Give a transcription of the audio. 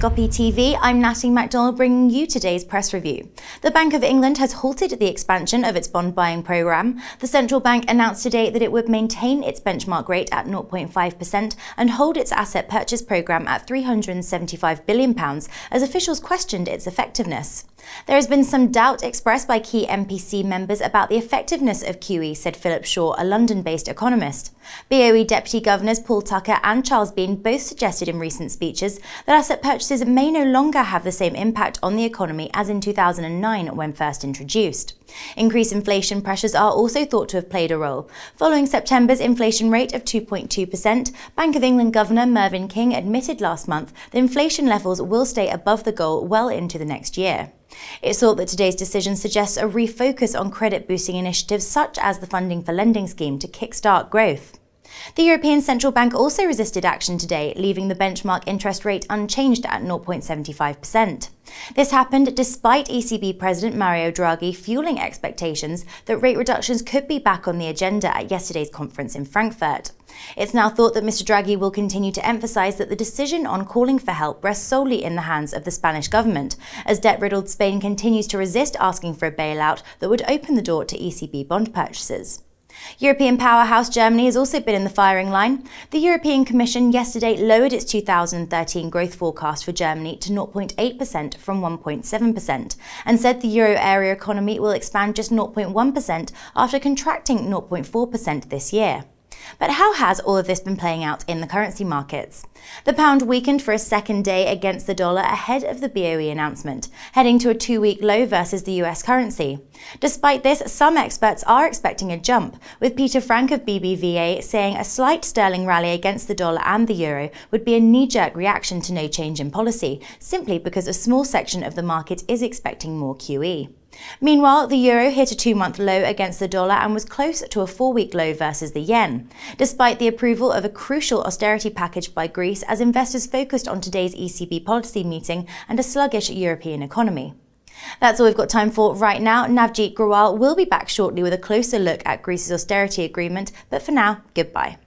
Dukascopy TV, I'm Natalie MacDonald bringing you today's press review. The Bank of England has halted the expansion of its bond buying programme. The central bank announced today that it would maintain its benchmark rate at 0.5% and hold its asset purchase programme at £375 billion as officials questioned its effectiveness. There has been some doubt expressed by key MPC members about the effectiveness of QE, said Philip Shaw, a London-based economist. BoE Deputy Governors Paul Tucker and Charles Bean both suggested in recent speeches that asset purchases may no longer have the same impact on the economy as in 2009 when first introduced. Increased inflation pressures are also thought to have played a role. Following September's inflation rate of 2.2%, Bank of England Governor Mervyn King admitted last month that inflation levels will stay above the goal well into the next year. It's thought that today's decision suggests a refocus on credit-boosting initiatives such as the Funding for Lending scheme to kickstart growth. The European Central Bank also resisted action today, leaving the benchmark interest rate unchanged at 0.75%. This happened despite ECB President Mario Draghi fueling expectations that rate reductions could be back on the agenda at yesterday's conference in Frankfurt. It's now thought that Mr. Draghi will continue to emphasise that the decision on calling for help rests solely in the hands of the Spanish government, as debt-riddled Spain continues to resist asking for a bailout that would open the door to ECB bond purchases. European powerhouse Germany has also been in the firing line. The European Commission yesterday lowered its 2013 growth forecast for Germany to 0.8% from 1.7% and said the euro area economy will expand just 0.1% after contracting 0.4% this year. But how has all of this been playing out in the currency markets? The pound weakened for a second day against the dollar ahead of the BoE announcement, heading to a two-week low versus the US currency. Despite this, some experts are expecting a jump, with Peter Frank of BBVA saying a slight sterling rally against the dollar and the euro would be a knee-jerk reaction to no change in policy, simply because a small section of the market is expecting more QE. Meanwhile, the euro hit a two-month low against the dollar and was close to a four-week low versus the yen, despite the approval of a crucial austerity package by Greece as investors focused on today's ECB policy meeting and a sluggish European economy. That's all we've got time for right now. Navjeet Grewal will be back shortly with a closer look at Greece's austerity agreement, but for now, goodbye.